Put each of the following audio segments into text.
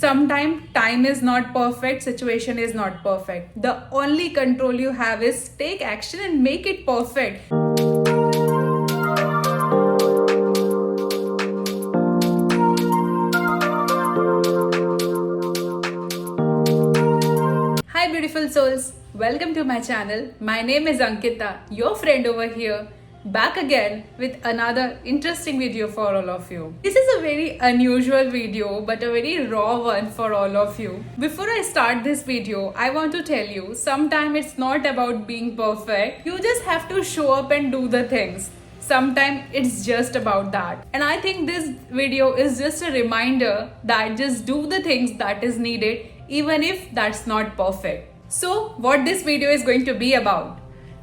Sometimes time is not perfect, situation is not perfect. The only control you have is take action and make it perfect. Hi beautiful souls, welcome to my channel. My name is Ankita, your friend over here, back again with another interesting video for all of you. This is a very unusual video but a very raw one for all of you. Before I start this video, I want to tell you, sometimes it's not about being perfect. You just have to show up and do the things. Sometimes it's just about that. And I think this video is just a reminder that just do the things that is needed even if that's not perfect. So what this video is going to be about?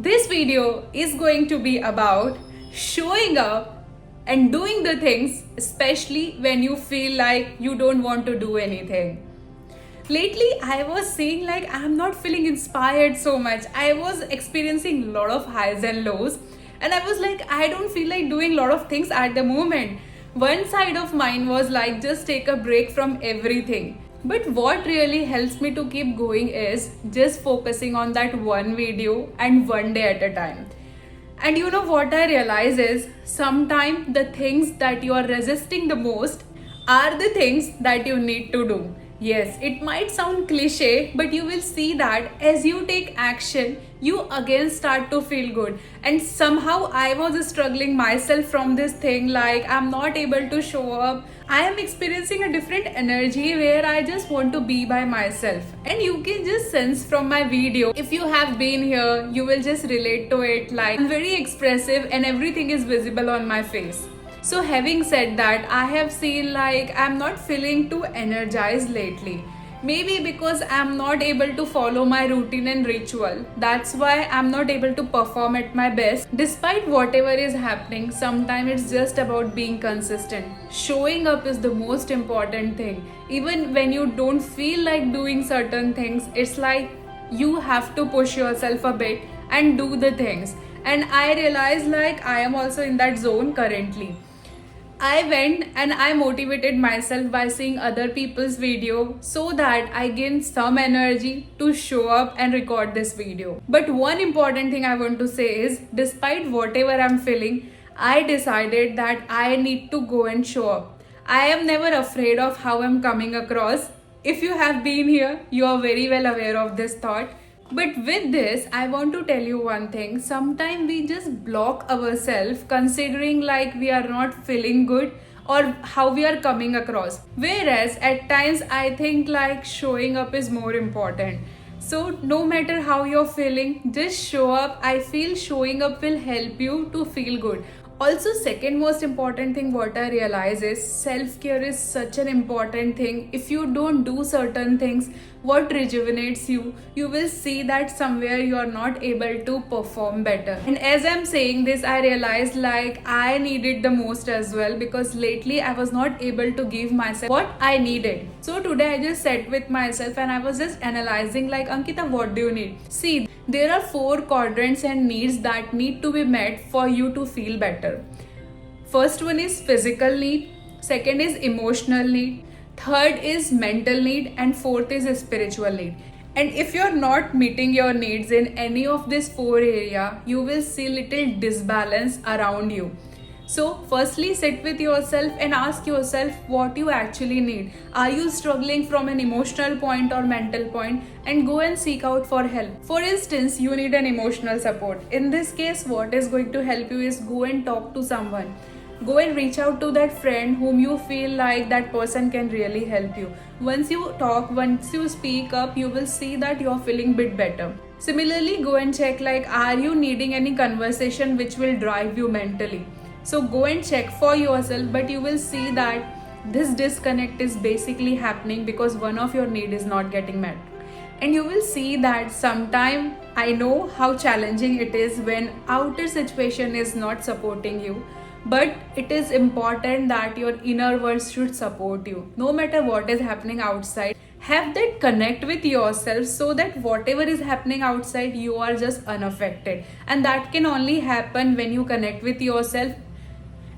This video is going to be about showing up and doing the things, especially when you feel like you don't want to do anything. Lately, I was seeing like I'm not feeling inspired so much. I was experiencing a lot of highs and lows, and I was like, I don't feel like doing a lot of things at the moment. One side of mine was like, just take a break from everything. But what really helps me to keep going is just focusing on that one video and one day at a time. And you know what I realize is sometimes the things that you are resisting the most are the things that you need to do. Yes, it might sound cliche, but you will see that as you take action, you again start to feel good. And somehow I was struggling myself from this thing, like I'm not able to show up. I am experiencing a different energy where I just want to be by myself. And you can just sense from my video, if you have been here, you will just relate to it. Like I'm very expressive and everything is visible on my face. So having said that, I have seen like I'm not feeling too energized lately. Maybe because I'm not able to follow my routine and ritual. That's why I'm not able to perform at my best. Despite whatever is happening, sometimes it's just about being consistent. Showing up is the most important thing. Even when you don't feel like doing certain things, it's like you have to push yourself a bit and do the things. And I realize like I am also in that zone currently. I went and I motivated myself by seeing other people's video so that I gained some energy to show up and record this video. But one important thing I want to say is, despite whatever I'm feeling, I decided that I need to go and show up. I am never afraid of how I'm coming across. If you have been here, you are very well aware of this thought. But with this, I want to tell you one thing. Sometimes we just block ourselves considering like we are not feeling good or how we are coming across. Whereas at times I think like showing up is more important. So no matter how you're feeling, just show up. I feel showing up will help you to feel good. Also, second most important thing what I realize is self-care is such an important thing. If you don't do certain things, what rejuvenates you, you will see that somewhere you are not able to perform better. And as I'm saying this, I realized like I needed the most as well, because lately I was not able to give myself what I needed. So today I just sat with myself and I was just analyzing like, Ankita, what do you need? See, there are 4 quadrants and needs that need to be met for you to feel better. First one is physical need, second is emotional need, third is mental need, and fourth is spiritual need. And if you're not meeting your needs in any of these 4 areas, you will see little disbalance around you. So firstly, sit with yourself and ask yourself what you actually need. Are you struggling from an emotional point or mental point? And go and seek out for help. For instance, you need an emotional support. In this case, what is going to help you is go and talk to someone. Go and reach out to that friend whom you feel like that person can really help you. Once you talk, once you speak up, you will see that you're feeling bit better. Similarly, go and check like, are you needing any conversation which will drive you mentally? So go and check for yourself, but you will see that this disconnect is basically happening because one of your need is not getting met. And you will see that sometime I know how challenging it is when outer situation is not supporting you, but it is important that your inner world should support you. No matter what is happening outside, have that connect with yourself so that whatever is happening outside, you are just unaffected. And that can only happen when you connect with yourself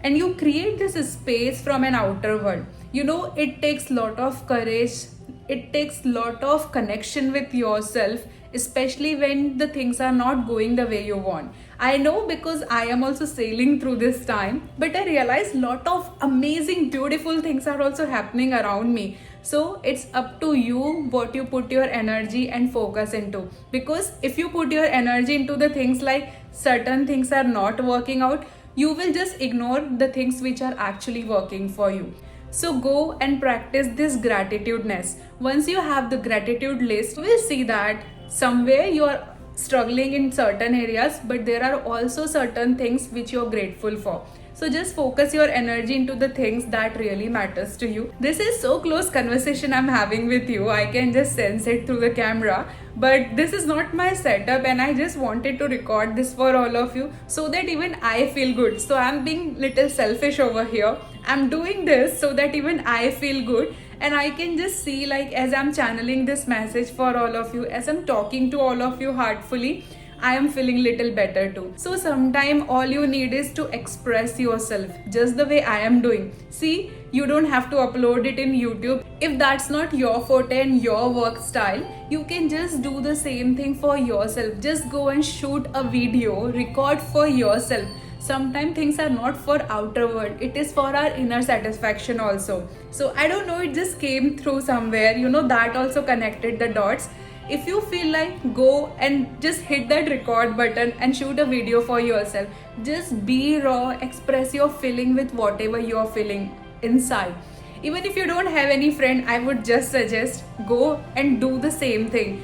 and you create this space from an outer world. You know, it takes lot of courage, it takes lot of connection with yourself, especially when the things are not going the way you want. I know, because I am also sailing through this time, but I realize lot of amazing beautiful things are also happening around me. So it's up to you what you put your energy and focus into, because if you put your energy into the things like certain things are not working out, you will just ignore the things which are actually working for you. So go and practice this gratitudeness. Once you have the gratitude list, you will see that somewhere you are struggling in certain areas, but there are also certain things which you're grateful for. So just focus your energy into the things that really matters to you. This is so close conversation I'm having with you. I can just sense it through the camera. But this is not my setup, and I just wanted to record this for all of you so that even I feel good. So I'm being little selfish over here. I'm doing this so that even I feel good, and I can just see, like, as I'm channeling this message for all of you, as I'm talking to all of you heartfully, I am feeling little better too. So sometime all you need is to express yourself just the way I am doing. See, you don't have to upload it in YouTube. If that's not your forte and your work style, you can just do the same thing for yourself. Just go and shoot a video, record for yourself. Sometimes things are not for outer world, it is for our inner satisfaction also. So I don't know, it just came through somewhere, that also connected the dots. If you feel like, go and just hit that record button and shoot a video for yourself. Just be raw, express your feeling with whatever you're feeling inside. Even if you don't have any friend, I would just suggest go and do the same thing.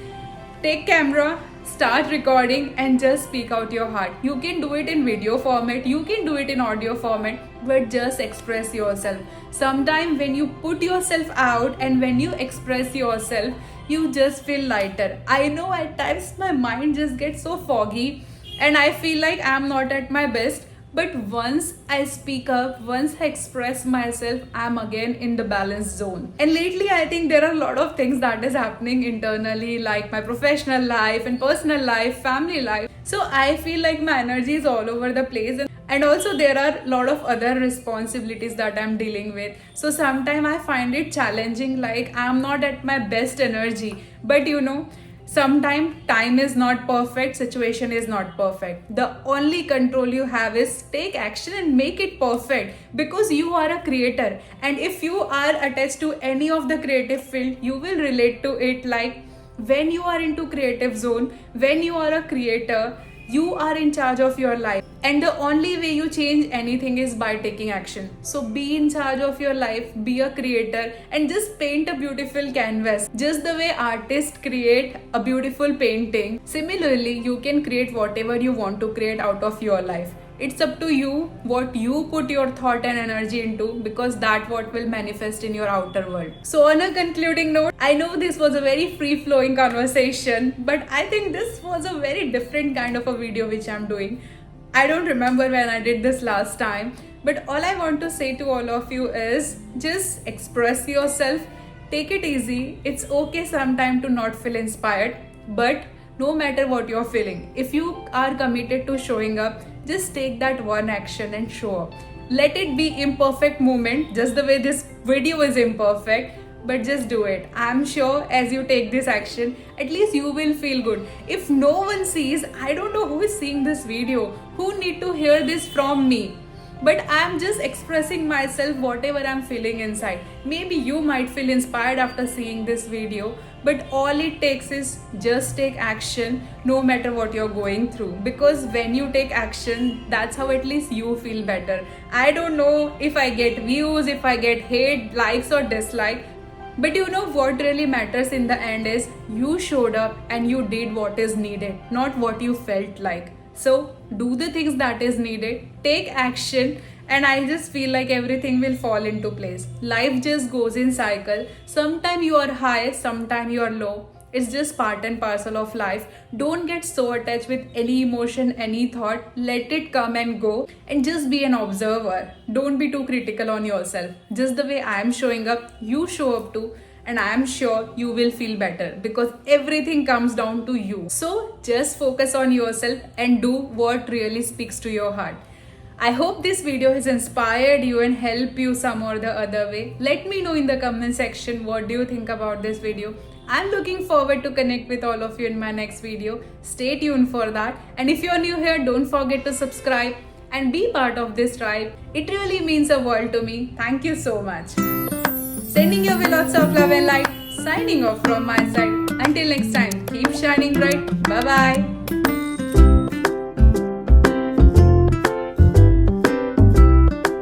Take camera, start recording, and just speak out your heart. You can do it in video format, you can do it in audio format, but just express yourself. Sometimes when you put yourself out and when you express yourself, you just feel lighter. I know at times my mind just gets so foggy and I feel like I'm not at my best. But once I speak up, once I express myself, I'm again in the balance zone. And lately, I think there are a lot of things that is happening internally, like my professional life and personal life, family life. So I feel like my energy is all over the place. And also there are a lot of other responsibilities that I'm dealing with. So sometimes I find it challenging, like I'm not at my best energy. But sometimes time is not perfect, situation is not perfect. The only control you have is take action and make it perfect, because you are a creator. And if you are attached to any of the creative field, you will relate to it. Like when you are into creative zone, when you are a creator, you are in charge of your life, and the only way you change anything is by taking action. So be in charge of your life, be a creator, and just paint a beautiful canvas. Just the way artists create a beautiful painting, similarly you can create whatever you want to create out of your life. It's up to you what you put your thought and energy into, because that what will manifest in your outer world. So on a concluding note, I know this was a very free-flowing conversation, but I think this was a very different kind of a video which I'm doing. I don't remember when I did this last time, but all I want to say to all of you is just express yourself, take it easy. It's okay sometime to not feel inspired, but no matter what you're feeling, if you are committed to showing up, just take that one action and show up. Let it be imperfect moment, just the way this video is imperfect, but just do it. I'm sure as you take this action, at least you will feel good. If no one sees, I don't know who is seeing this video, who need to hear this from me. But I'm just expressing myself, whatever I'm feeling inside. Maybe you might feel inspired after seeing this video, but all it takes is just take action, no matter what you're going through. Because when you take action, that's how at least you feel better. I don't know if I get views, if I get hate, likes or dislike, but what really matters in the end is you showed up and you did what is needed, not what you felt like. So do the things that is needed, take action, and I just feel like everything will fall into place. Life just goes in cycle. Sometime you are high, sometime you are low. It's just part and parcel of life. Don't get so attached with any emotion, any thought. Let it come and go, and just be an observer. Don't be too critical on yourself. Just the way I am showing up, you show up too. And I am sure you will feel better, because everything comes down to you. So just focus on yourself and do what really speaks to your heart. I hope this video has inspired you and helped you some or the other way. Let me know in the comment section what do you think about this video. I'm looking forward to connect with all of you in my next video. Stay tuned for that. And if you're new here, don't forget to subscribe and be part of this tribe. It really means the world to me. Thank you so much. Sending you with lots of love and light. Signing off from my side. Until next time, keep shining bright. Bye bye.